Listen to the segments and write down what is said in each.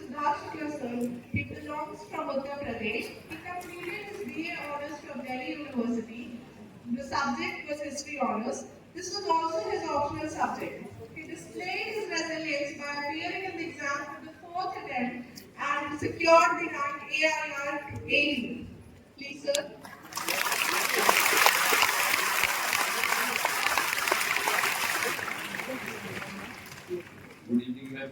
Siddharth Shukla sir. He belongs from Uttar Pradesh. He completed his BA honors from Delhi University. The subject was history honors. This was also his optional subject. He displayed his resilience by appearing in the exam for the fourth attempt and secured the rank AIR 80. Please, sir. Good evening ma'am.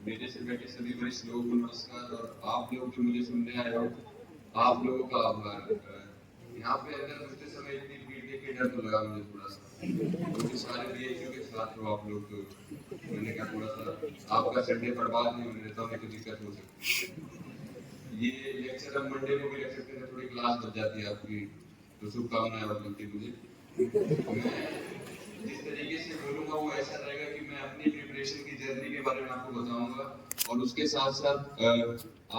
मेरे से बैठे सभी वरिष्ठ लोगों को नमस्कार और आप लोग जो मुझे सुनने आए हो आप लोगों का आभार। यहाँ पे अंदर घुसते समय इतनी भीड़ देख के डर तो लगा मुझे थोड़ा सा, क्योंकि सारे बीएचयू के साथ हो आप लोग, तो मैंने कहा थोड़ा सा आपका संडे बर्बाद नहीं होने देता, हमें तो दिक्कत हो सकती है। ये लेक्चर हम मंडे को भी रख सकते हैं, थोड़ी क्लास बच जाती है आपकी, तो शुभकामनाएं और मिलती मुझे। जिस तरीके से बोलूंगा वो ऐसा रहेगा कि मैं अपनी प्रिपरेशन की जर्नी के बारे में आपको बताऊंगा और उसके साथ साथ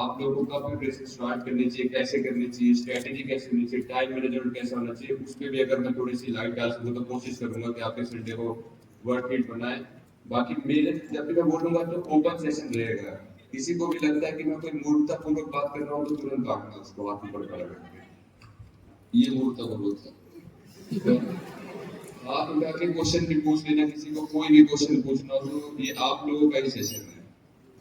आप लोगों का प्रिपरेशन स्टार्ट करनी चाहिए, कैसे करनी चाहिए, स्ट्रेटेजी कैसे होनी चाहिए, टाइम मैनेजमेंट कैसा होना चाहिए, उस पर भी अगर मैं थोड़ी सी लाइट डाल सकूं तो कोशिश करूंगा कि आपके संडे को वर्क इट बनाए। बाकी मेरे जब भी मैं बोलूंगा तो ओपन सेशन रहेगा, किसी को भी लगता है कि मैं कोई मूर्खतापूर्वक बात कर रहा हूँ तो तुरंत काटना उसको हाथ ऊपर खड़ा करके, ये मूर्खतापूर्वक था। आप उठा के क्वेश्चन भी पूछ लेना, किसी को कोई भी क्वेश्चन पूछना हो तो ये आप लोगों का ही सेशन है।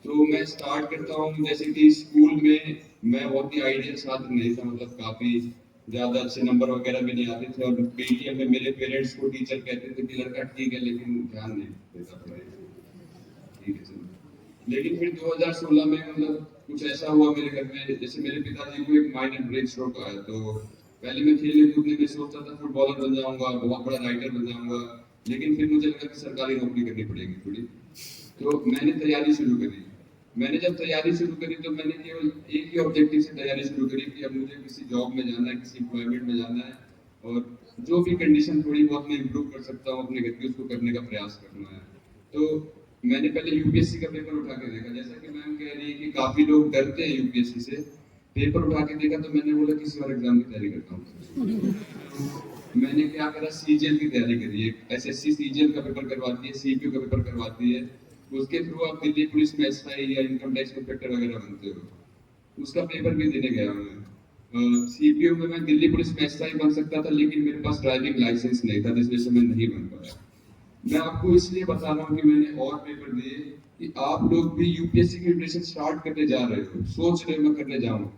तो मैं स्टार्ट करता हूँ। जैसे कि स्कूल में मैं बहुत ही आइडियल छात्र नहीं था, मतलब काफी ज्यादा अच्छे नंबर वगैरह भी नहीं आते थे और पेटीएम में मेरे पेरेंट्स को टीचर कहते थे कि लड़का ठीक है लेकिन ध्यान नहीं देता पढ़ाई पे। ठीक है चलो, लेकिन फिर 2016 में मतलब कुछ ऐसा हुआ मेरे घर में, जैसे मेरे पिताजी को एक माइनर ब्रेन स्ट्रोक आया। तो पहले मैं खेलने कूदने में सोचता था फुटबॉलर बन जाऊंगा, बहुत बड़ा राइटर बन जाऊंगा, लेकिन फिर मुझे लगा कि सरकारी नौकरी करनी पड़ेगी थोड़ी। तो मैंने तैयारी शुरू करी। मैंने जब तैयारी शुरू करी तो मैंने केवल एक ही ऑब्जेक्टिव से तैयारी शुरू करी कि अब मुझे किसी जॉब में जाना है, किसी एम्प्लॉयमेंट में जाना है और जो भी कंडीशन थोड़ी बहुत मैं इम्प्रूव कर सकता हूँ अपने घर की, उसको करने का प्रयास करना है। तो मैंने पहले यूपीएससी का पेपर उठा के देखा, जैसा कि मैम कह रही है कि काफी लोग डरते हैं यूपीएससी से। पेपर उठा के देखा तो मैंने बोला किसी और एग्जाम की तैयारी करता हूँ। मैंने क्या करा, सीजीएल की तैयारी करी है। एसएससी सीजीएल का पेपर करवाती है, सीपीयू का पेपर करवाती है, उसके थ्रू आप दिल्ली पुलिस में एसआई या इनकम टैक्स इंस्पेक्टर वगैरह बनते हो। उसका पेपर भी देने गया मैं। सीपीयू में मैं दिल्ली पुलिस में एसआई बन सकता था, लेकिन मेरे पास ड्राइविंग लाइसेंस नहीं था, जिस वजह से मैं नहीं बन पाया। मैं आपको इसलिए बता रहा हूँ कि मैंने और पेपर दिए कि आप लोग भी यूपीएससी की प्रिपरेशन स्टार्ट करने जा रहे हो, सोच रहे हो मैं करने जाऊँ,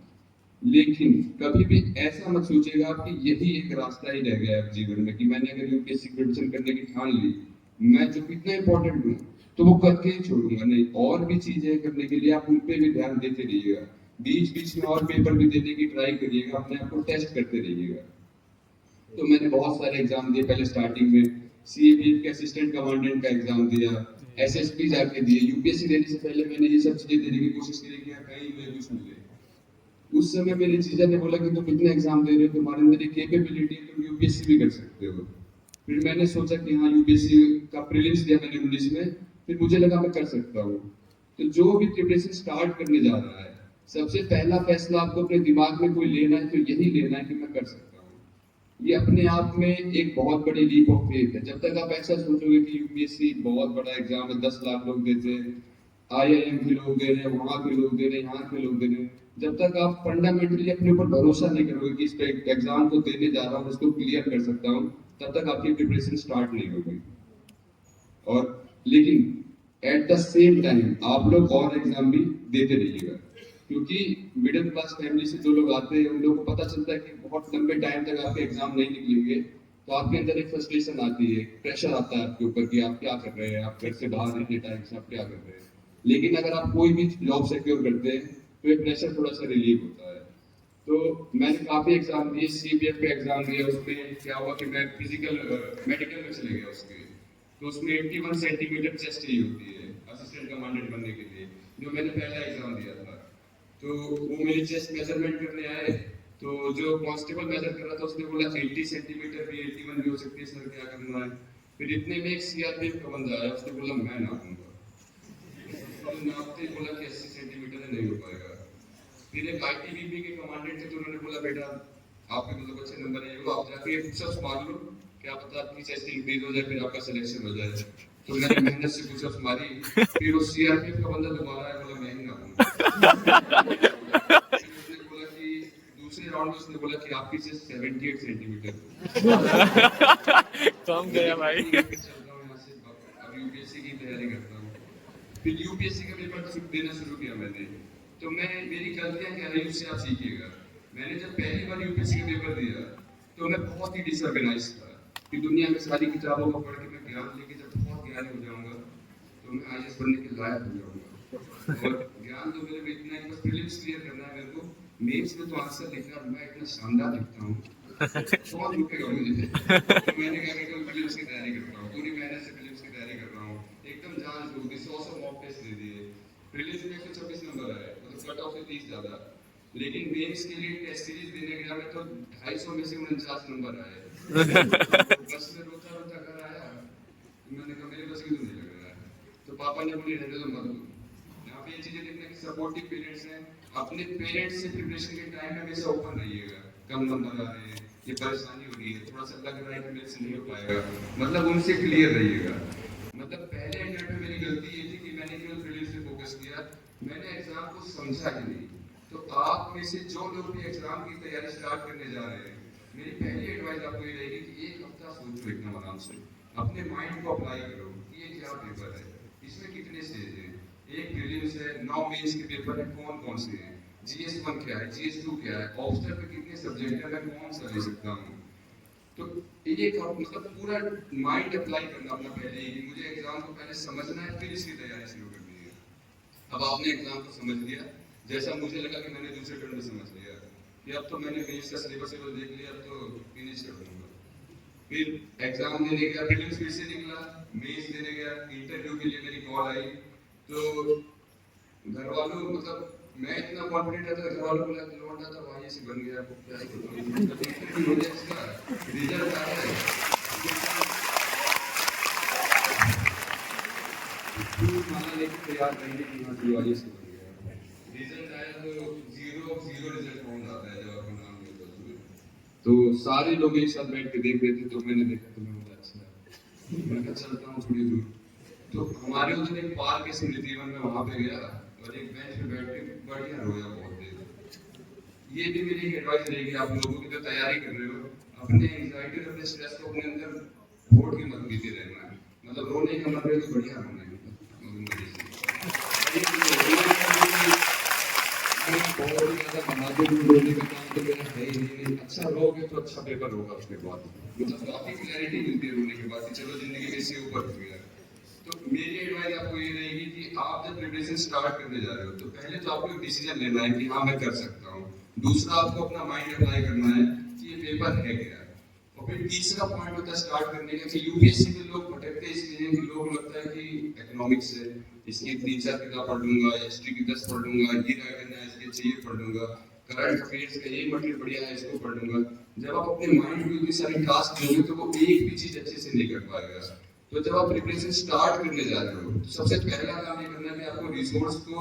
लेकिन कभी भी ऐसा मत सोचिएगा कि यही एक रास्ता ही रह गया है जीवन में कि मैंने अगर यूपीएससी प्रिपरेशन करने की ठान ली, मैं जो इतना इंपॉर्टेंट हूँ तो वो करके ही छोड़ूंगा नहीं। और भी चीजें करने के लिए आप उन पे भी ध्यान देते रहिएगा, बीच बीच में और पेपर भी देने की ट्राई करिएगा, अपने आप को टेस्ट करते रहिएगा। तो मैंने बहुत सारे एग्जाम दिए। पहले स्टार्टिंग में सीएबीएफ के असिस्टेंट कमांडेंट का एग्जाम दिया, एसएसपी जाके दिए। यूपीएससी देने से पहले मैंने ये सब चीजें देने की कोशिश की कि कहीं मैं कुछ मिले। उस समय मेरे जीजा ने बोला कि तुम इतने एग्जाम दे रहे हो, तुम्हारे अंदर एक कैपेबिलिटी है, तुम यूपीएससी भी कर सकते हो। फिर मैंने सोचा कि हाँ, यूपीएससी का प्रीलिम्स दिया मैंने 19 में, फिर मुझे लगा मैं कर सकता हूँ। तो जो भी प्रिपरेशन स्टार्ट करने जा रहा है, सबसे पहला फैसला आपको अपने दिमाग में कोई लेना है तो यही लेना है कि मैं कर सकता हूँ। ये अपने आप में एक बहुत बड़ी लीप ऑफ फेथ है। जब तक आप ऐसा सोचोगे कि यूपीएससी बहुत बड़ा एग्जाम है, 10 लाख लोग देते हैं, आईआईएम के लोग दे रहे हैं, वहां के लोग दे रहे हैं, यहाँ के लोग दे रहे हैं, जब तक आप फंडामेंटली अपने ऊपर भरोसा नहीं करोगे कि इस एग्जाम को देने जा रहा हूँ, इसको क्लियर कर सकता हूँ, तब तक आपकी प्रिपरेशन स्टार्ट नहीं होगी। और लेकिन एट द सेम टाइम आप लोग और एग्जाम भी देते रहिएगा, क्योंकि मिडिल क्लास फैमिली से जो लोग आते हैं उन लोगों को पता चलता है कि बहुत लंबे टाइम तक आपके एग्जाम नहीं निकलेंगे, तो आपके अंदर एक फ्रस्ट्रेशन आती है, प्रेशर आता है आपके ऊपर कि आप क्या कर रहे हैं, आप घर से बाहर इतने टाइम से आप क्या कर रहे हैं। लेकिन अगर आप कोई भी जॉब सिक्योर करते हैं तो ये प्रेशर थोड़ा सा रिलीव होता है। तो मैंने काफी एग्जाम दिए, सीपीएफ का एग्जाम दिया, उसमें क्या हुआ कि मैं फिजिकल मेडिकल में चले गया उसके। तो उसमें 81 सेंटीमीटर चेस्ट ही होती है असिस्टेंट कमांडेंट बनने के लिए, जो मैंने पहला एग्जाम दिया था। तो वो मेरी चेस्ट मेजरमेंट करने आए, तो जो कांस्टेबल मेजर कर रहा था उसने बोला 80 सेंटीमीटर भी 81 भी हो सकती है सर, क्या करना है। फिर इतने में एक सीआरपीएफ का बंदा आया, उसने बोला मैं नापूंगा, नापते बोला कि 80 सेंटीमीटर नहीं हो पाएगा। फिर एक आईटीबीपी के कमांडेंट थे, तो उन्होंने बोला बेटा आपके मतलब अच्छे नंबर है, आप जाके पुशअप्स मार लो, क्या पता आपकी चेस्ट इंक्रीज हो जाए, फिर आपका सिलेक्शन हो जाए। तो मैंने मेहनत से पुशअप्स मारी, फिर वो सीआरपीएफ का बंदा दोबारा आया, बोला मैं ही नापूंगा। उसने बोला कि दूसरे राउंड में उसने बोला कि आपकी चेस्ट 78 सेंटीमीटर कम गया भाई। चल रहा हूँ यहाँ से, अब यूपीएससी की तैयारी करता हूँ। फिर यूपीएससी का पेपर देना शुरू किया मैंने। तो मैं मेरी गलतियाँ क्या रही उससे आप सीखिएगा। मैंने जब पहली बार यूपीएससी का पेपर दिया तो मैं बहुत ही डिसऑर्गेनाइज था कि दुनिया में सारी किताबों को पढ़ के मैं ज्ञान लेके जब बहुत ज्ञानी हो जाऊंगा तो मैं आईएएस बनने के लायक हो जाऊंगा। और ज्ञान तो मेरे में इतना है कि बस प्रीलिम्स क्लियर करना है मेरे को, मेंस में तो आंसर लिखना मैं इतना शानदार लिखता हूँ बहुत रुकेगा मुझे। तो मैंने क्या किया, प्रीलिम्स की तैयारी करता हूँ, पूरी मेहनत से प्रीलिम्स की तैयारी कर रहा हूँ, एकदम जान बूझ के 100 मॉक टेस्ट दे दिए। प्रीलिम्स में 126 नंबर आए, मतलब कट ऑफ से 30 ज्यादा। लेकिन मेंस के लिए टेस्ट सीरीज देने गया मैं तो 250 में से 49 नंबर आए। बस में रोता रोता घर आया, मैंने कहा मेरे बस की तो नहीं लग रहा है। तो पापा ने बोली रहने दो मत दो। यहाँ पे ये चीजें देखना कि सपोर्टिव पेरेंट्स हैं, अपने पेरेंट्स से प्रिपरेशन के टाइम में हमेशा ओपन रहिएगा। कम नंबर आ रहे हैं, ये परेशानी हो रही है, थोड़ा सा लग रहा है कि मेरे से नहीं हो पाएगा, मतलब उनसे क्लियर रहिएगा। मतलब पहले अटेम्प्ट में मेरी गलती ये थी कि मैंने केवल प्रीलिम्स पे फोकस किया, मैंने एग्जाम को समझा ही नहीं। तो आप में से जो लोग भी एग्जाम की तैयारी स्टार्ट करने जा रहे हैं, मेरी पहली एडवाइस आपको ये रहेगी कि एक हफ्ता सोचो एकदम आराम से, अपने माइंड को अप्लाई करो कि ये क्या पेपर है, इसमें कितने स्टेज हैं, एक प्रीलिम्स है, 9 मेंस के पेपर है, कौन कौन से हैं, GS1 क्या है, GS2 क्या है, ऑब्स्टर पे कितने सब्जेक्ट है, मैं कौन सा ले सकता हूँ। तो ये मतलब पूरा माइंड अप्लाई करना अपना पहले ही, मुझे एग्जाम को पहले समझना है फिर इसकी तैयारी शुरू करनी है। अब आपने एग्जाम को समझ लिया, जैसा मुझे लगा कि मैंने दूसरे टर्म में समझ लिया कि अब तो मैंने मेंस का सिलेबस देख लिया, अब तो फिनिश कर दूंगा। फिर एग्जाम देने गया, प्रीलिम्स फिर से निकला, मेंस देने गया, इंटरव्यू के लिए मेरी कॉल आई। तो घर वालों मतलब मैं इतना कॉन्फिडेंट था, घर वालों को लौटा था भाई ऐसे बन गया, क्या ही करूं, इंटरव्यू हो जाए, इसका रिजल्ट आया है, माना लेके तैयार रहेंगे कि हाँ जो आई से बन गया। रिजल्ट आया तो जीरो रिजल्ट पहुंच जाता है जब आपका नाम नहीं होता। तो सारे लोग एक साथ बैठ के देख रहे थे, तो मैंने देखा तो मैं बोला अच्छा, मैं कहा चलता हूँ थोड़ी दूर। तो हमारे उधर एक पार्क है स्मृति वन में, वहां पे गया और एक बेंच पे बैठ के बढ़िया रोया बहुत देर। ये भी मेरी एडवाइस रहेगी आप लोगों की जो तैयारी कर रहे हो, अपने एंजाइटी और अपने स्ट्रेस को अपने अंदर घोट के मत पीते रहना है, मतलब रोने का मन रहे तो बढ़िया रोना है। अच्छा रहोगे तो अच्छा पेपर होगा उसके बाद, मतलब काफी क्लैरिटी मिलती है रोने के बाद कि चलो जिंदगी में इससे ऊपर हो गया। तो मेरी एडवाइस आपको ये रहेगी कि आप जब प्रिपरेशन स्टार्ट करने जा रहे हो तो पहले तो आपको एक डिसीजन लेना है कि हाँ मैं कर सकता हूँ। दूसरा आपको अपना माइंड अप्लाई करना है कि ये पेपर है क्या। और फिर तीसरा पॉइंट होता है स्टार्ट करने का कि यूपीएससी में लोग भटकते इसलिए कि लोगों को लगता है कि इकोनॉमिक्स है, इसकी 3-4 किताब पढ़ लूंगा, हिस्ट्री की 10 पढ़ लूंगा, ये राइटर है इसके चाहिए पढ़ लूंगा, करंट अफेयर्स का ये मटेरियल बढ़िया है इसको पढ़ लूंगा। जब आप अपने माइंड को इतनी सारी टास्क दोगे तो वो एक भी चीज अच्छे से नहीं कर पाएगा। तो जब आप प्रिपरेशन स्टार्ट करने जा रहे हो तो सबसे पहला काम ये करना है कि आपको रिसोर्स को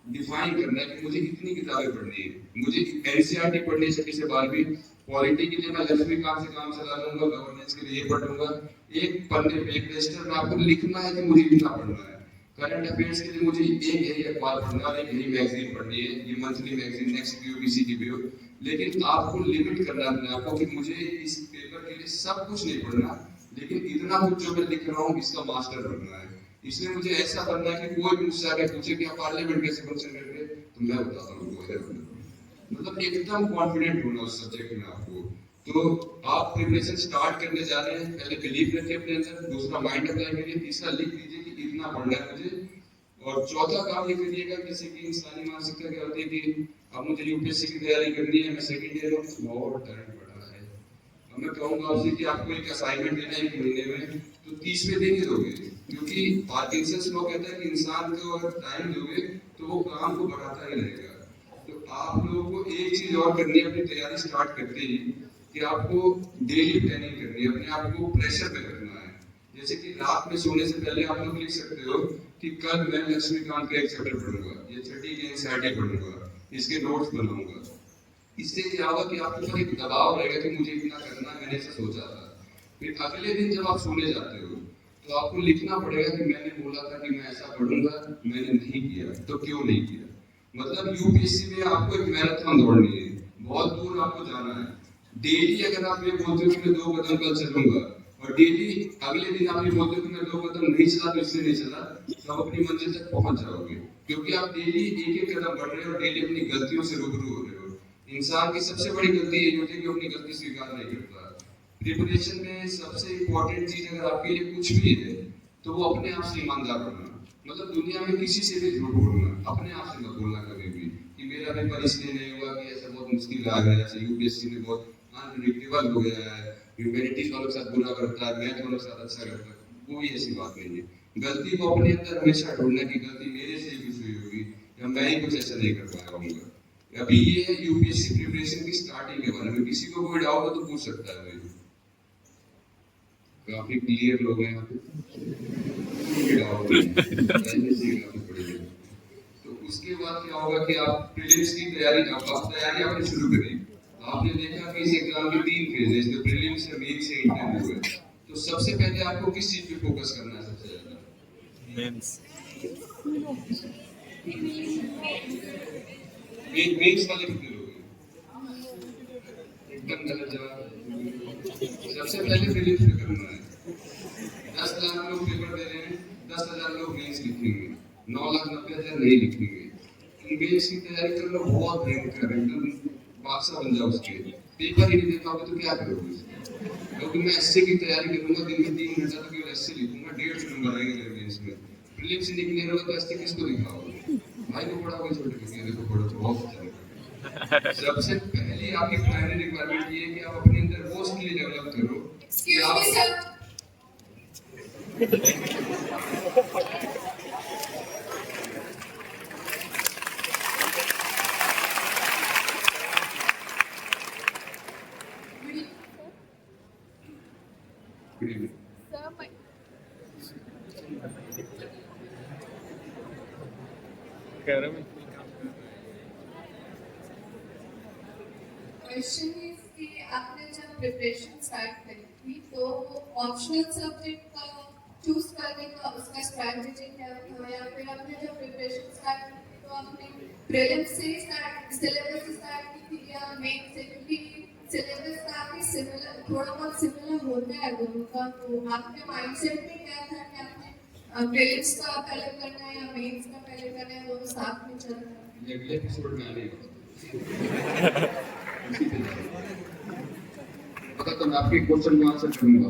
डिफाइन करना है कि मुझे कितनी किताबें पढ़नी है। मुझे एनसीईआरटी पढ़नी है 6 से 12वीं, पॉलिटी के लिए मैं 10वीं काम से काम चला लूंगा, गवर्नेंस के लिए ये पढ़ लूंगा। एक पन्ने पे एक रजिस्टर में आपको लिखना है कि मुझे इतना पढ़ना है। करंट अफेयर्स के लिए मुझे एक यही अखबार पढ़ना है, एक यही मैगजीन पढ़नी है, ये मंथली मैगजीन नेक्स्ट यूपीसी की भी हो। लेकिन आपको लिमिट करना है अपने आपको कि मुझे इस पेपर के लिए सब कुछ नहीं पढ़ना, लेकिन इतना कुछ जो मैं लिख रहा हूँ इसका मास्टर बनना है। इसमें मुझे ऐसा बनना है कि कोई भी मुझसे आके पूछे कि आप पार्लियामेंट कैसे फंक्शन करते हैं तो मैं बताता हूँ वो है, मतलब एकदम कॉन्फिडेंट होना उस सब्जेक्ट में आपको। तो आप प्रिपरेशन स्टार्ट करने जा रहे हैं, पहले बिलीव रखिए अपने अंदर, दूसरा माइंड अप्लाई करिए, तीसरा लिख लीजिए कि इतना पढ़ना है मुझे, और चौथा काम ये करिएगा जैसे कि इंसानी मानसिकता क्या होती है कि अब मुझे यूपीएससी की तैयारी करनी है, मैं सेकंड ईयर हूँ, बहुत टाइम पड़ रहा है। अब मैं कहूंगा आपसे कि आपको एक असाइनमेंट देना है 1 महीने में तो 30वें दिन ही दोगे, क्योंकि पार्किंसंस लॉ कहता है कि इंसान को अगर टाइम दोगे तो वो काम को बढ़ाता ही रहेगा। तो आप लोगों को एक चीज और करनी है अपनी तैयारी स्टार्ट करते ही कि आपको डेली प्लानिंग करनी है, अपने आप को प्रेशर पे रखना है। जैसे कि रात में सोने से पहले आप लोग लिख सकते हो कि कल मैं लक्ष्मीकांत का एक चैप्टर पढ़ूंगा, ये छठी की एनसीईआरटी पढ़ूंगा, इसके नोट्स बनाऊंगा। इससे क्या होगा कि आपके ऊपर एक दबाव रहेगा कि मुझे इतना करना है, मैंने ऐसा सोचा था। फिर अगले दिन जब आप सोने जाते हो तो आपको लिखना पड़ेगा कि मैंने बोला था कि मैं ऐसा पढ़ूंगा, मैंने नहीं किया, तो क्यों नहीं किया। मतलब यूपीएससी में आपको एक मैराथन दौड़नी है, बहुत दूर आपको जाना है। डेली अगर आप ये बोलते हो कि मैं 2 कदम कल चलूंगा, और डेली अगले दिन आप ये बोलते हो कि मैं 2 कदम नहीं चला तो इसलिए नहीं चला, तो आप अपनी मंजिल तक पहुंच जाओगे, क्योंकि आप डेली एक एक कदम बढ़ रहे हो और डेली अपनी गलतियों से रूबरू हो रहे हो। इंसान की सबसे बड़ी गलती ये होती है कि वो अपनी गलती स्वीकार नहीं करता। प्रिपरेशन में सबसे इंपॉर्टेंट चीज अगर आपके लिए कुछ भी है, तो वो अपने आप से ईमानदार होना। मतलब दुनिया में किसी से भी झूठ बोलना, अपने आप से मत बोलना कभी भी कि मेरा पेपर इसलिए नहीं हुआ कि ऐसा बहुत मुश्किल आ गया है, यूपीएससी में बहुत अनप्रिडिक्टेबल हो गया है, ह्यूमैनिटीज वालों के साथ बुरा करता है, मैथ वालों के साथ अच्छा करता है। कोई ऐसी बात नहीं है। गलती को अपने अंदर हमेशा ढूंढना कि गलती मेरे से ही कुछ हुई होगी, या मैं ही कुछ ऐसा नहीं कर पाया होऊंगा। अभी ये है यूपीएससी प्रिपरेशन की स्टार्टिंग के बारे में, किसी को कोई डाउट हो तो पूछ सकता है भाई। काफी क्लियर लोग हैं यहाँ पे, डाउट पहले से ही काफी पढ़े हैं। तो उसके बाद क्या होगा कि आप प्रीलिम्स की तैयारी, आप तैयारी आपने शुरू करी। आपने देखा कि इस एग्जाम के 3 फेज है, इसमें प्रीलिम्स है, मेंस है, इंटरव्यू है। तो सबसे पहले आपको किस चीज पे फोकस करना है सबसे ज्यादा? मेंस। मेंस वाले कितने लोग हैं? एकदम गलत जवाब। सबसे पहले प्रीलिम्स पे करना है। 10 लाख लोग पेपर दे रहे हैं, 10,000 लोग मेंस लिखेंगे, 9,90,000 नहीं लिखेंगे। मेंस की तैयारी कर लो, बहुत भयंकर, एकदम बादशाह बन जाओ उसके। पेपर ही नहीं दे पाओगे तो क्या करोगे उसमें? क्योंकि मैं एसए की तैयारी करूंगा, दिन में 3 घंटा तो केवल एसए लिखूंगा, 150 नंबर आएंगे मेरे मेंस में। प्रीलिम्स से निकले रहोगे तो एसए किसको दिखाओगे? भाई को पढ़ाओगे, छोटे को देखो पढ़ो तो बहुत अच्छा है। सबसे पहली आपकी प्राइमरी रिक्वायरमेंट ये है कि आप अपने अंदर वो स्किल डेवलप करो कि आप कह रहा मैं क्वेश्चन इज कि आपने जब प्रिपरेशन स्टार्ट करी थी तो ऑप्शनल सब्जेक्ट का चूज करने का उसका स्ट्रैटेजी क्या था, या फिर आपने जब प्रिपरेशन स्टार्ट की थी तो आपने प्रीलिम्स से स्टार्ट, सिलेबस से स्टार्ट की थी या मेन से? क्योंकि सिलेबस काफी सिमिलर, थोड़ा बहुत सिमिलर होता है दोनों का। तो आपके माइंडसेट में क्या था कि आपने प्रीलिम्स का पहले करना है या मेंस का पहले करना है, दोनों साथ में चल रहा है? ये अगले एपिसोड में आने पता, तो मैं आपके क्वेश्चन का आंसर करूंगा।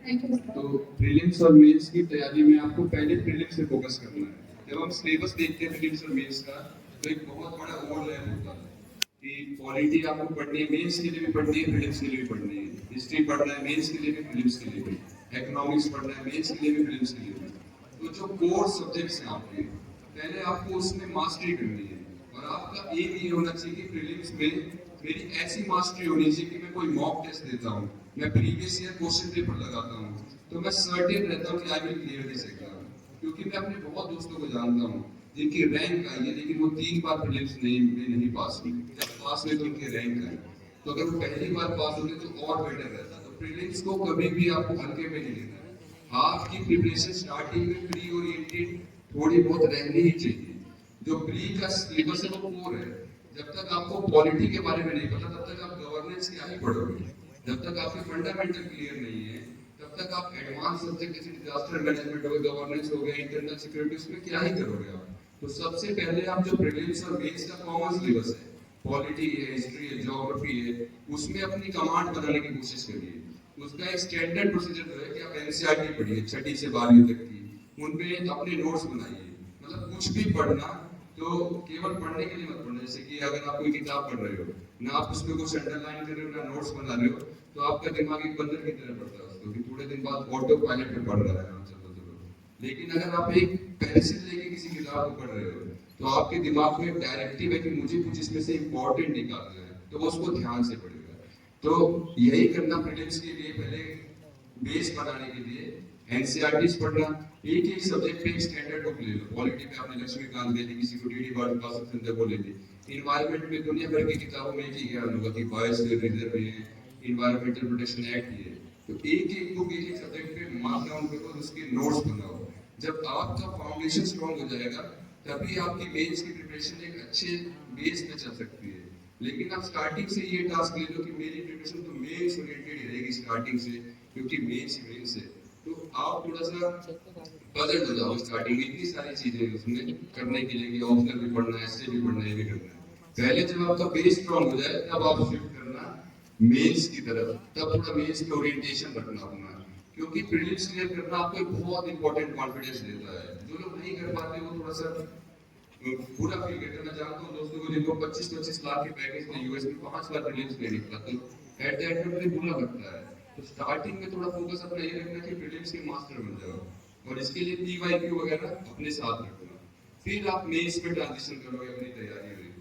Thank you. तो प्रीलिम्स और मेंस की तैयारी में आपको पहले प्रीलिम्स पे फोकस करना है। जब हम सिलेबस देखते हैं प्रीलिम्स और मेंस का, तो एक बहुत बड़ा ओवरलैप होता है कि पॉलिटी आपको पढ़नी है, मेंस के लिए भी पढ़नी है, प्रीलिम्स के लिए भी पढ़नी है। हिस्ट्री पढ़ना है मेंस के लिए भी, प्रीलिम्स के लिए भी। इकोनॉमिक्स पढ़ना है मेंस के लिए भी, प्रीलिम्स के लिए भी। तो जो कोर सब्जेक्ट्स हैं आपके, पहले आपको उसमें मास्टरी करनी है, और आपका एम ये होना चाहिए कि प्रीलिम्स में मेरी ऐसी मास्टरी होनी चाहिए कि मैं कोई मॉक टेस्ट देता हूँ, मैं प्रीवियस ईयर क्वेश्चन पेपर लगाता हूँ, तो मैं सर्टेन रहता हूँ कि I will clear this exam. क्योंकि मैं अपने बहुत दोस्तों को जानता हूँ जिनकी रैंक आई है, लेकिन वो 3 बार प्रीलिम्स नहीं पास हुए। जब पास हुए तो उनकी रैंक आई, तो अगर वो पहली बार पास होते तो और बेटर रहता। तो प्रीलिम्स को कभी भी आपको हल्के में नहीं लेना है। आपकी प्रिपरेशन स्टार्टिंग में प्री ओरिएंटेड थोड़ी बहुत रहनी ही चाहिए। जो प्री का सिलेबस है वो कोर है। जब तक आपको पॉलिटी के बारे में नहीं पता, तब तक आप गवर्नेंस क्या ही पढ़ोगे। जब तक आपके फंडामेंटल क्लियर नहीं है, तब तक आप एडवांस सब्जेक्ट जैसे डिजास्टर मैनेजमेंट हो गया, गवर्नेंस हो गया, इंटरनल सिक्योरिटी, उसमें क्या ही करोगे आप। तो सबसे पहले आप जो प्रीलिम्स और मेंस का कॉमन सिलेबस है, पॉलिटी है, हिस्ट्री है, ज्योग्राफी है, उसमें अपनी कमांड बनाने की कोशिश करिए। उसका एक स्टैंडर्ड प्रोसीजर जो है कि आप एनसीईआरटी पढ़िए 6ठी से 12वीं तक की, उनमें अपने नोट्स बनाइए। मतलब कुछ भी पढ़ना तो केवल पढ़ने के लिए मत पढ़ना। जैसे कि अगर आप कोई किताब पढ़ रहे हो ना, आप उसमें कुछ अंडरलाइन कर रहे हो ना नोट्स बना रहे हो, तो आपका दिमाग एक बंदर की तरह पढ़ता है उसको, कि थोड़े दिन बाद ऑटो पायलट पे पढ़ रहा है, हाँ चलो चलो। लेकिन अगर आप एक पेंसिल लेके किसी किताब को पढ़ रहे हो, तो आपके दिमाग में एक डायरेक्टिव है कि मुझे कुछ इसमें से इंपॉर्टेंट निकालना है, तो वो उसको ध्यान से पढ़ेगा। तो यही करना प्रीलिम्स के लिए, पहले बेस बनाने के लिए एनसीईआरटीज पढ़ना। एक एक सब्जेक्ट पे एक स्टैंडर्ड बुक ले लो। पॉलिटी में आपने लक्ष्मीकांत ले ली, किसी को डीडी बालकृष्ण वो ले ली। इन्वायरमेंट में दुनिया भर की किताबों में एक ही ज्ञान होगा कि बायोस्फीयर रिजर्व है, इन्वायरमेंटल प्रोटेक्शन एक्ट है। तो एक एक बुक, एक एक सब्जेक्ट पे मार्क डाउन करो और उसके नोट्स बनाओ। जब आपका फाउंडेशन स्ट्रांग हो जाएगा, तभी आपकी मेंस की प्रिपरेशन एक अच्छे बेस पे चल सकती है। लेकिन आप स्टार्टिंग से ये टास्क ले लो कि मेरी प्रिपरेशन तो मेंस ओरिएंटेड ही रहेगी स्टार्टिंग से, क्योंकि मेंस है, तो आप थोड़ा सा पजल हो जाओ स्टार्टिंग में। इतनी सारी चीजें उसमें करने के लिए कि ऑप्शनल भी पढ़ना है, ऐसे भी पढ़ना है, ये भी करना है। पहले जब आपका बेस स्ट्रॉन्ग हो जाए तब आप शिफ्ट करना मेंस की तरफ, तब थोड़ा मेंस में ओरिएंटेशन रखना अपना, क्योंकि प्रीलिम्स क्लियर करना आपको एक बहुत इंपॉर्टेंट कॉन्फिडेंस देता है। जो लोग नहीं कर पाते वो थोड़ा सा पूरा फील करते हैं। मैं जानता हूँ दोस्तों को जिनको 25-25 लाख के पैकेज में यूएस में 5 बार प्रीलिम्स नहीं निकला, तो एट द एंड में बुरा लगता है। तो स्टार्टिंग में थोड़ा फोकस अपना ये रखना कि प्रीलिम्स के मास्टर बन जाओ, और इसके लिए पीवाईक्यू वगैरह अपने साथ रखना। फिर आप मेंस में ट्रांजिशन करोगे अपनी तैयारी में,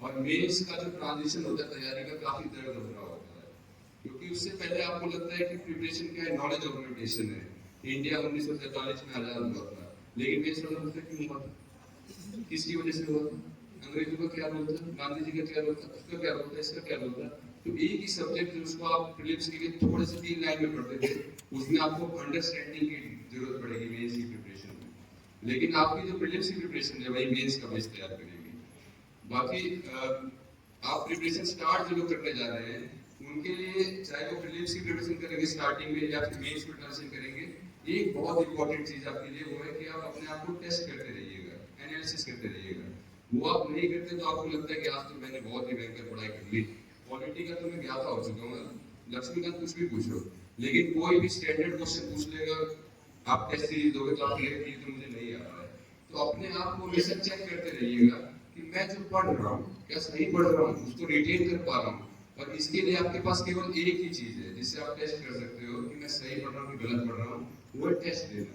और मेंस का जो ट्रांजिशन होता है तैयारी का, काफी दर्द हो रहा होता है, क्योंकि उससे पहले आपको लगता है कि प्रिपरेशन क्या है, नॉलेज ऑर्गेनाइजेशन है। इंडिया 1947 में आजाद हुआ था, लेकिन मेंस वाला मुद्दा क्यों हुआ था, किसकी वजह से हुआ? अंग्रेजों का क्या रोल था, गांधी जी का क्या रोल था, उसका क्या रोल था, इसका क्या रोल था? तो एक ही सब्जेक्ट जिसको आप प्रीलिम्स के लिए थोड़े से 3 लाइन में पढ़ते थे, उसमें आपको अंडरस्टैंडिंग की जरूरत पड़ेगी मेंस की प्रिपरेशन में। लेकिन आपकी जो प्रीलिम्स की प्रिपरेशन है वही मेंस का बेस तैयार करेगी। बाकी आप प्रिपरेशन स्टार्ट जो लोग करने जा रहे हैं उनके लिए, चाहे वो प्रीलिम्स की प्रिपरेशन करेंगे स्टार्टिंग में या फिर मेंस में ट्रांजिशन करेंगे, एक बहुत इंपॉर्टेंट चीज आपके लिए वो है कि आप अपने आप को टेस्ट करते रहिएगा, एनालिसिस करते रहिएगा। वो आप नहीं करते तो आपको लगता है कि आज तो मैंने बहुत ही भयंकर पढ़ाई कर ली, पॉलिटी का तो मैं ज्ञाता हो चुका हूँ, लक्ष्मीकांत कुछ भी पूछो, लेकिन कोई भी स्टैंडर्ड क्वेश्चन पूछ लेगा, आप टेस्ट सीरीज दोगे तो आप कहेंगे तो मुझे नहीं आ रहा है। तो अपने आप को हमेशा चेक करते रहिएगा कि मैं जो पढ़ रहा हूँ क्या सही पढ़ रहा हूँ, उसको रिटेन कर पा रहा हूँ। और इसके लिए आपके पास केवल एक ही चीज है जिससे आप टेस्ट कर सकते हो कि मैं सही पढ़ रहा हूँ कि गलत पढ़ रहा हूँ, वो है टेस्ट देना।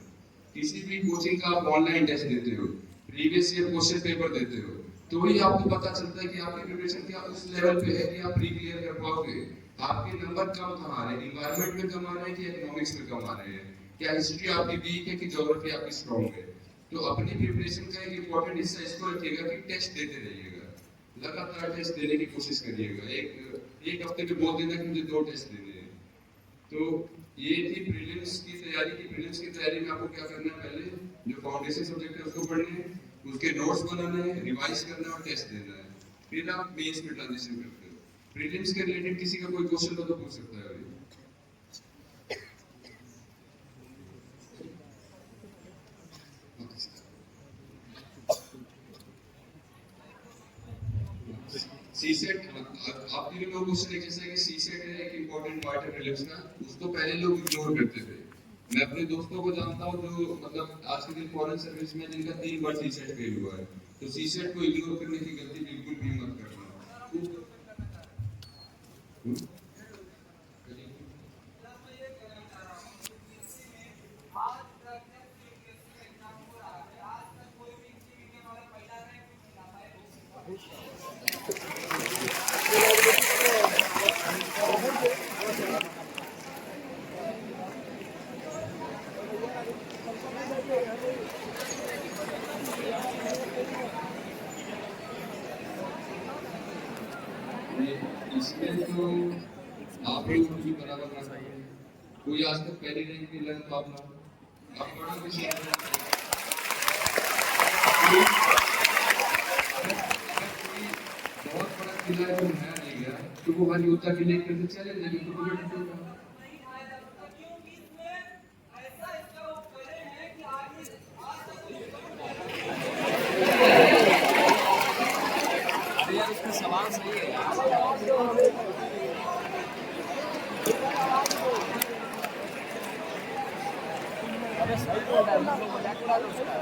किसी भी कोचिंग का आप ऑनलाइन टेस्ट देते हो, प्रीवियस ईयर क्वेश्चन पेपर देते हो, तो वही आपको पता चलता है कि आपकी प्रिपरेशन क्या उस लेवल पे है कि आप प्री क्लियर कर पाओगे। आपके नंबर कम कहाँ आ रहे हैं, इन्वायरमेंट में कम आ रहे हैं कि इकोनॉमिक्स में कम आ रहे हैं, क्या हिस्ट्री आपकी वीक है कि ज्योग्राफी आपकी स्ट्रॉन्ग है। तो अपनी प्रिपरेशन का एक इंपॉर्टेंट हिस्सा इसको रखिएगा कि टेस्ट देते रहिएगा, लगातार टेस्ट देने की कोशिश करिएगा। एक हफ्ते में बोल देना कि मुझे 2 टेस्ट देने हैं। तो ये थी प्रीलिम्स की तैयारी की। प्रीलिम्स की तैयारी में आपको क्या करना है, पहले जो फाउंडेशन सब्जेक्ट है उसको पढ़ना है, उसके नोट्स बनाना है, रिवाइज करना है और टेस्ट देना है, फिर आप मेंस में ट्रांजिशन करते हो। प्रीलिम्स के रिलेटेड किसी का कोई क्वेश्चन हो तो पूछ सकता है अभी। सीसेट, आप ये लोग क्वेश्चन जैसा है कि सीसेट है एक इंपॉर्टेंट पार्ट है प्रीलिम्स का, उसको पहले लोग इग्नोर करते थे। मैं अपने दोस्तों को जानता हूँ जो मतलब आज के दिन फॉरेन सर्विस में जिनका 3 बार सीसेट फेल हुआ है, तो सीसेट को इग्नोर करने की गलती बिल्कुल भी मत करना। इसमें तो आप लोग भी बराबर ना चाहिए, कोई आज तक पहली रैंक नहीं लगा तो आप बड़ा कुछ बहुत बड़ा किला है जो नया नहीं गया, तो वो हर योद्धा के लिए करके चले जाएंगे तो बजट टूटेगा। अरे यार उसका सवाल सही है यार। अरे सही बोल रहा है, उसको मजाक उड़ा लो उसका।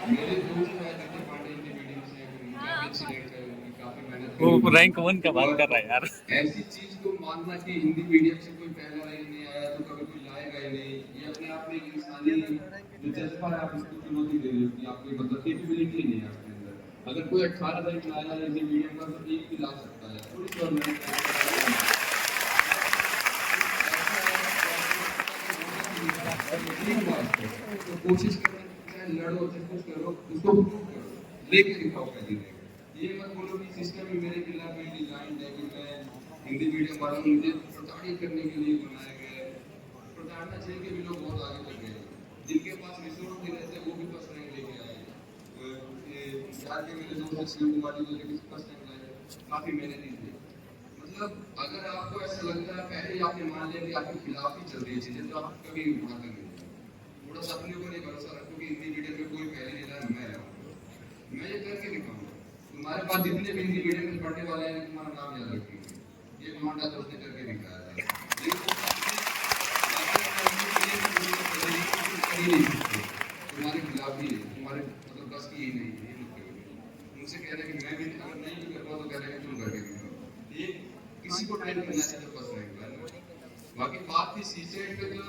मेरे दोस्त हैं दिल्ली पांडे हिंदी मीडियम से, उनका भी अच्छी रैंक है, उनकी काफी मेहनत वो करी। रैंक 1 का बात कर रहा है यार। ऐसी चीज को मानना कि हिंदी मीडियम से कोई पहला रैंक नहीं आया तो कभी कोई लाएगा ही नहीं, ये अपने आप में एक इंसानी जो जज्बा है आप इसको चुनौती दे रहे हो कि आपकी मतलब कैपेबिलिटी नहीं है आपके अंदर। अगर कोई 18 रैंक लाया है हिंदी मीडियम का तो एक भी ला सकता है, थोड़ी सी और मेहनत करनी पड़ेगी। तो कोशिश करना, चाहे लड़ो चाहे कुछ करो, उसको प्रूव करो, लेके दिखाओ पहले रैंक। ये मत बोलो कि सिस्टम ही मेरे खिलाफ है, डिजाइन है कि मैं हिंदी मीडियम वालों मुझे प्रताड़ित करने के लिए बनाया गया है। प्रताड़ित पाटना जेल के भी लोग बहुत आगे तक गए, जिनके पास रिसोर्स नहीं रहते वो भी फर्स्ट रैंक लेके आए। बिहार के मेरे दोस्त शिव कुमार जी जो फर्स्ट रैंक लाए, काफी मेहनती थे। मतलब अगर आपको ऐसा लगता है पहले ही आपने मान लिया कि आपके खिलाफ ही चल रही है चीजें, तो आप कभी वहां तक नहीं जाओगे। थोड़ा सा अपने ऊपर नहीं भरोसा रखो कि हिंदी मीडियम में कोई पहले नहीं रहा, मैं रहूंगा, मैं ये करके दिखाऊंगा। तुम्हारे पास जितने भी हिंदी मीडियम में पढ़ने वाले हैं तुम्हारा नाम याद रखेंगे, ये घमंडा तो उसने करके दिखाया था। तुम्हारे खिलाफ ही है, तुम्हारे मतलब बस की ही नहीं है, ये मत करो। उनसे कह रहे कि मैं भी अगर नहीं भी कर पाऊँ तो कह रहे तुम करके दिखाओ। ये किसी को ट्रेन करना चाहिए बस नहीं। बाकी बात थी सीसेट पे, तो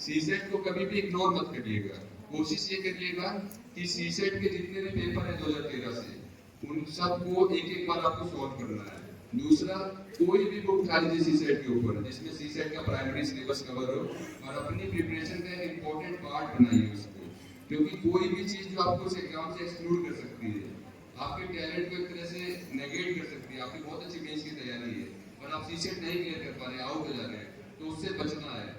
सीसेट को कभी भी इग्नोर मत करिएगा। कोशिश ये करिएगा कि सीसेट के जितने भी पेपर है 2013 से उन सबको एक एक बार आपको सॉल्व करना है। दूसरा, कोई भी बुक उठा लीजिए सीसेट के ऊपर जिसमें सीसेट का प्राइमरी सिलेबस कवर हो और अपनी प्रिपरेशन का एक इंपॉर्टेंट पार्ट बनाइए उसको, क्योंकि कोई भी चीज जो आपको उस एग्जाम से एक्सक्लूड कर सकती है, आपके टैलेंट को एक तरह से नेगेट कर सकती है। आपकी बहुत अच्छी मेंस की तैयारी है और आप सीसेट नहीं क्लियर कर पा रहे, आउट हो जा रहे हैं, तो उससे बचना है।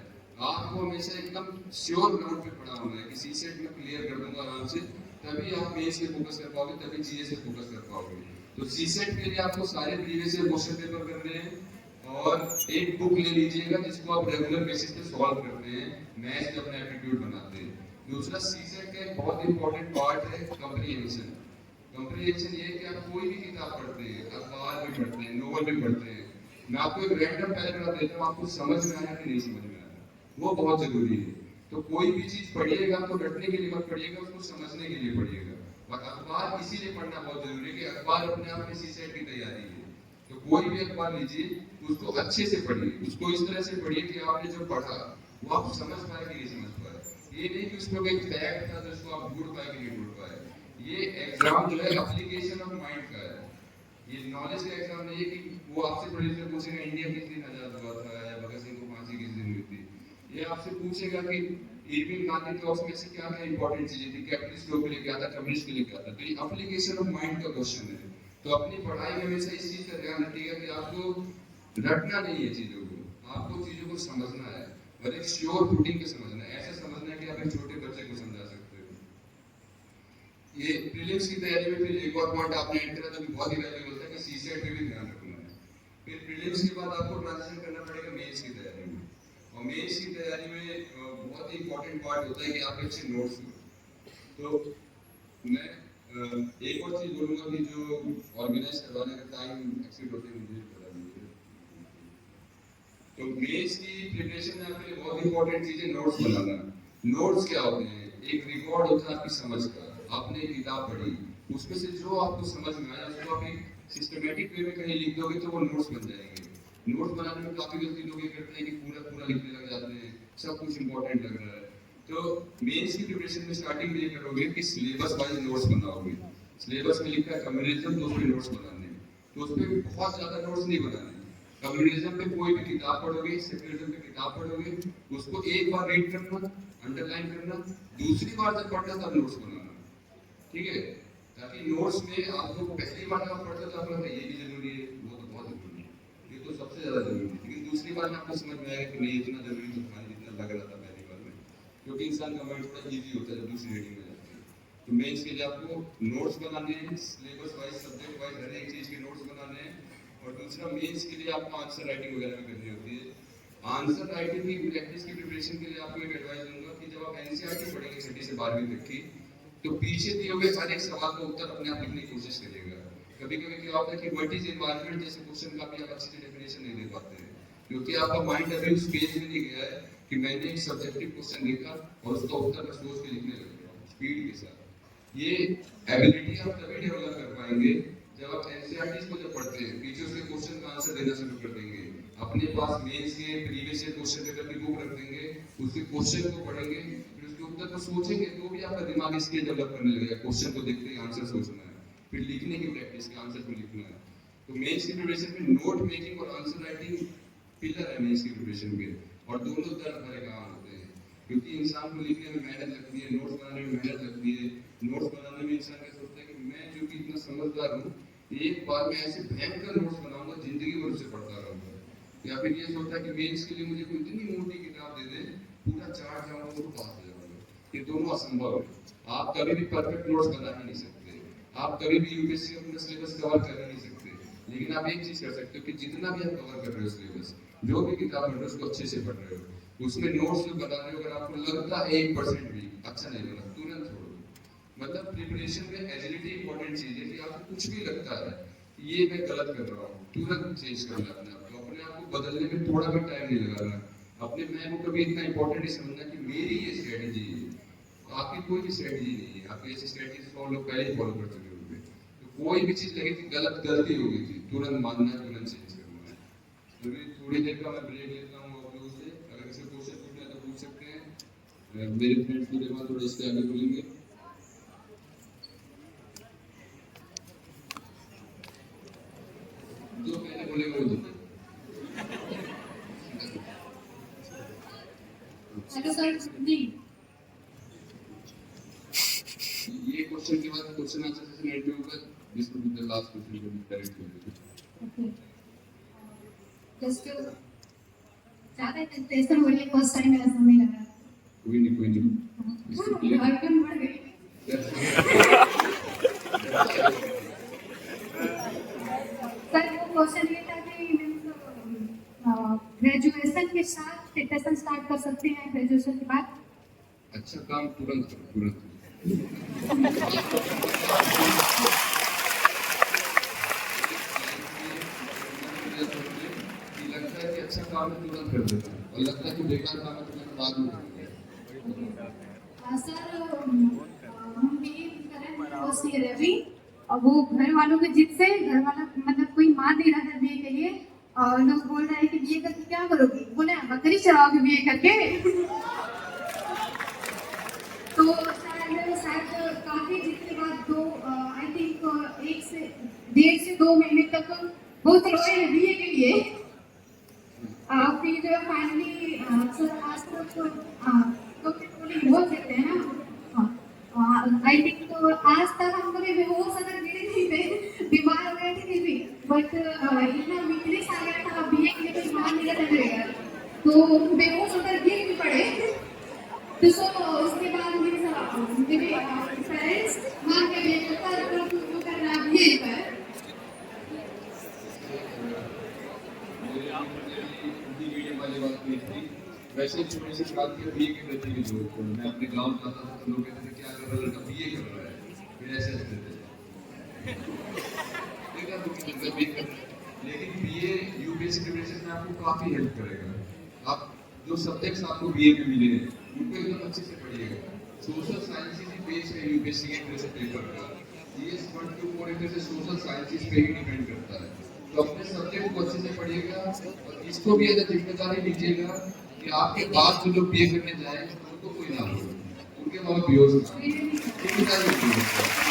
आपको हमेशा एकदम श्योर ग्राउंड पे खड़ा होना है कि सीसेट में क्लियर कर दूंगा आराम से, तभी आप मेंस पे फोकस कर पाओगे, तभी जीएस पे फोकस कर पाओगे। तो सीसेट के लिए आपको सारे प्रीवियस ईयर क्वेश्चन पेपर करने हैं और एक बुक ले लीजिएगा जिसको आप रेगुलर बेसिस पे सॉल्व करते हैं, मैथ्स पे अपना एप्टीट्यूड बनाते हैं। दूसरा, सीसेट का एक बहुत इंपॉर्टेंट पार्ट है कम्प्रीहेंशन। कम्प्रीहेंशन ये है कि आप कोई भी किताब पढ़ते हैं, अखबार भी पढ़ते हैं, नोवेल भी पढ़ते हैं, मैं आपको एक रैंडम पैराग्राफ देता हूँ, आपको समझ में आया कि नहीं समझ में आया, वो बहुत जरूरी है। तो कोई भी चीज पढ़िएगा तो रटने के लिए मत पढ़िएगा, उसको समझने के लिए पढ़िएगा। और अखबार इसीलिए पढ़ना बहुत जरूरी है कि अखबार अपने आप में सीसेट की तैयारी है। तो कोई भी अखबार लीजिए, उसको अच्छे से पढ़िए, उसको इस तरह से पढ़िए कि आपने जो पढ़ा वो आप समझ पाए कि नहीं समझ पाए। ये नहीं कि उसमें कोई फैक्ट था तो उसको आप ढूंढ पाए कि नहीं ढूंढ पाए। ये एग्जाम जो है एप्लीकेशन ऑफ माइंड का है, ये नॉलेज का एग्जाम नहीं है कि वो आपसे बड़े से पूछेगा इंडिया किस दिन आजाद हुआ था या भगत सिंह को फांसी किस दिन हुई थी। ये आपसे पूछेगा कि इरविन गांधी टॉक्स में से क्या क्या इंपॉर्टेंट चीजें थी, कैपिटलिस्ट लोगों के लिए क्या था, कम्युनिस्ट के लिए क्या था। तो ये एप्लीकेशन ऑफ माइंड का क्वेश्चन है। तो अपनी पढ़ाई में हमेशा इस चीज का ध्यान रखिएगा कि आपको रटना नहीं है चीजों को, आपको चीजों को समझना है और एक श्योर फुटिंग पे समझना है। ऐसा समझना है कि आप एक छोटे बच्चे को समझा सकते हो। ये प्रीलिम्स की तैयारी में फिर एक और पॉइंट आपने ऐड करा जो बहुत ही वैल्यूएबल था कि सीसेट पे भी ध्यान रखना है। फिर प्रीलिम्स के बाद आपको ट्रांजिशन करना पड़ेगा मेंस की तैयारी में, और मेंस की तैयारी में बहुत ही इंपॉर्टेंट पार्ट होता है कि आपके अच्छे नोट्स हो। तो मैं एक और चीज बोलूंगा कि जो ऑर्गेनाइज करवाने का टाइम एक्सीड होते हैं मुझे बता दीजिए। तो मेंस की प्रिपरेशन में आपके लिए बहुत इंपॉर्टेंट चीज है नोट्स बनाना। नोट्स क्या होते हैं? एक रिकॉर्ड होता है आपकी समझ का, आपने एक किताब पढ़ी, उसमें से जो आपको समझ में आया उसको आप एक सिस्टमैटिक वे में कहीं लिख दोगे तो वो नोट्स बन जाएंगे। नोट्स बनाने में काफी गलती लोग ये करते हैं कि पूरा पूरा लिखने लग जाते हैं, सब कुछ इंपॉर्टेंट लग रहा है। तो मेंस की प्रिपरेशन में स्टार्टिंग में ये करोगे कि सिलेबस वाइज नोट्स बनाओगे। सिलेबस में लिखा है कम्युनिज्म, तो उस पे नोट्स बनाने हैं, तो उस पे बहुत ज्यादा नोट्स नहीं बनाने। कम्युनिज्म पे कोई भी किताब पढ़ोगे, सेक्युलरिज्म पे किताब पढ़ोगे, उसको एक बार रीड करना, अंडरलाइन करना, दूसरी बार जब पढ़ना तब नोट्स बनाना, ठीक है? ताकि नोट्स में आपको पहली बार जब पढ़ते तो आपको लगता है ये भी जरूरी है, वो तो बहुत जरूरी है, ये तो सबसे ज्यादा जरूरी है, लेकिन दूसरी बार में आपको समझ में आएगा कि नहीं इतना जरूरी तो था नहीं जितना लग रहा था पहली बार में, क्योंकि इंसान का माइंड थोड़ा इजी होता है जब दूसरी रीडिंग में जाती है। तो मेंस के लिए आपको नोट्स बनाने हैं, सिलेबस वाइज सब्जेक्ट वाइज हर एक चीज के नोट्स बनाने हैं। और दूसरा, मेंस के लिए आपको आंसर राइटिंग वगैरह भी करनी होती है। आंसर राइटिंग की प्रैक्टिस की प्रिपरेशन के लिए आपको एक एडवाइस दूंगा कि जब आप एनसीईआरटी पढ़ेंगे 6ठी से 12वीं तक की, तो पीछे दिए हुए हर एक सवाल का उत्तर अपने आप लिखने की कोशिश करिएगा। कभी कभी क्या होता है कि व्हाट इज एनवायरनमेंट जैसे क्वेश्चन का भी आप अच्छे से डेफिनेशन नहीं दे पाते हैं, क्योंकि आपका माइंड अभी उस पेज में नहीं गया है कि मैंने एक सब्जेक्टिव क्वेश्चन लिखा और उसका उत्तर मैं सोच के लिखने लग गया स्पीड के साथ। ये एबिलिटी आप तभी डेवलप कर पाएंगे जब आप एनसीईआरटी को जब पढ़ते हैं, पीछे उसके क्वेश्चन का आंसर देना शुरू कर देंगे, अपने पास मेंस के प्रीवियस ईयर क्वेश्चन पेपर की बुक रख देंगे, उसके क्वेश्चन को पढ़ेंगे, फिर उसके उत्तर को सोचेंगे, तो भी आपका दिमाग स्किल डेवलप करने लगेगा। क्वेश्चन को देखते ही आंसर सोचना है, फिर लिखने की प्रैक्टिस के आंसर को लिखना है। तो मेंस की प्रिपरेशन में नोट मेकिंग और आंसर राइटिंग पिलर है मेंस की प्रिपरेशन के, और दोनों दर्द भरे काम होते हैं, क्योंकि इंसान को लिखने में मेहनत लगती है, नोट्स बनाने में मेहनत लगती है। नोट्स बनाने में इंसान क्या सोचता है कि मैं जो कि इतना समझदार हूँ, एक बार में ऐसे भयंकर नोट्स बनाऊंगा जिंदगी भर उसे पढ़ता रहूंगा, या फिर ये सोचता है कि मेंस के लिए मुझे कोई इतनी मोटी किताब दे दे पूरा चार्ट जाऊंगा तो पास हो जाऊंगा, ये दोनों असंभव है। आप कभी भी परफेक्ट नोट्स बना ही नहीं सकते, आप कभी भी यूपीएससी का पूरा सिलेबस कवर कर ही नहीं सकते, लेकिन आप एक चीज कर सकते हो कि जितना भी आप कवर कर रहे हो सिलेबस, जो भी किताब पढ़ रहे हो उसको अच्छे से पढ़ रहे हो, उसमें नोट्स जो बना रहे हो, अगर आपको लगता है 1% भी अच्छा नहीं लगा तुरंत छोड़ दो। मतलब प्रिपरेशन में एजिलिटी इंपॉर्टेंट चीज है कि आपको कुछ भी लगता है ये मैं गलत कर रहा हूँ, तुरंत चेंज करना अपने आप को बदलने में थोड़ा भी टाइम नहीं लगाना। अपने मैं को कभी इतना इंपॉर्टेंट नहीं समझना कि मेरी ये स्ट्रेटेजी है, आपकी कोई भी स्ट्रेटेजी नहीं है, आपकी ऐसी स्ट्रेटेजी को लोग पहले ही फॉलो कर चुके होंगे। तो कोई भी चीज लगे कि गलती हो गई थी, तुरंत मानना है, तुरंत चेंज करना है। तो थोड़ी देर का मैं ब्रेक लेता हूँ आप लोगों से, अगर किसी क्वेश्चन पूछना है तो पूछ सकते हैं। मेरे फ्रेंड्स मेरे बाद थोड़ा इसके आगे बोलेंगे। जो पहले बोलेगा वो जीतेगा। हेलो सर जी, ये क्वेश्चन के बाद क्वेश्चन आंसर सेशन एंड में होगा, जिसमें भी लास्ट क्वेश्चन को भी करेक्ट होगा। ओके जस्ट ज्यादा टेंशन हो रही है, फर्स्ट टाइम मेरा समय लगा। कोई नहीं इसको क्लियर धड़कन बढ़ गई। सर वो क्वेश्चन ये था कि ग्रेजुएशन के साथ टेंशन स्टार्ट कर सकते हैं ग्रेजुएशन के बाद? अच्छा काम तुरंत करो, तुरंत लगता है कि अच्छा काम है तुरंत कर देता है, और लगता है कि बेकार काम है तो मैं बाद में करूंगा। सर हम भी कर रहे हैं फर्स्ट ईयर है अभी, और वो घर वालों के जिद से घर वाला मतलब कोई मान नहीं रहा था बीए के लिए, और लोग बोल रहे हैं कि बीए करके क्या करोगे? बोले बकरी चराओगे बीए करके। तो शायद काफी जिद के बाद आई थिंक 1 से 2 महीने तक बहुत रोए हैं बीए के लिए। फिर फाइनली सर आज तक बोल सकते हैं ना, आई थिंक तो आज तक हम कभी बेहोश अगर गिरे नहीं थे, बीमार हो गए थे फिर भी, बट इतना वीकनेस आ गया था बीए के लिए कोई मान नहीं रहा, तो बेहोश होकर गिर भी पड़े। तो उसके बाद मेरे पेरेंट्स मान के बीए कर रहा बीए पर। वैसे छोटे से बात की बीए के प्रति भी जोर को मैं अपने गांव में आता था तो लोग कहते थे क्या कर रहा है लड़का बीए कर रहा है, फिर ऐसे कहते थे देखा तो कि लड़का बीए कर रहा है। लेकिन बीए यूपीएससी प्रिपरेशन में आपको काफी हेल्प करेगा। आप जो सब्जेक्ट्स आपको बीए में मिले हैं उनको एकदम अच्छे से पढ़िएगा। सोशल साइंसेस ही बेस है यूपीएससी के प्रेशर पेपर का, ये 1 to 4 एक तरह से सोशल साइंसेस पे ही डिपेंड करता है। तो अपने सब्जेक्ट को अच्छे से पढ़िएगा और इसको भी ऐसा जिम्मेदारी लीजिएगा कि आपके बाद जो लोग बीए करने जाए उनको कोई ना हो, उनके माँ बाप बेहोश ना हो।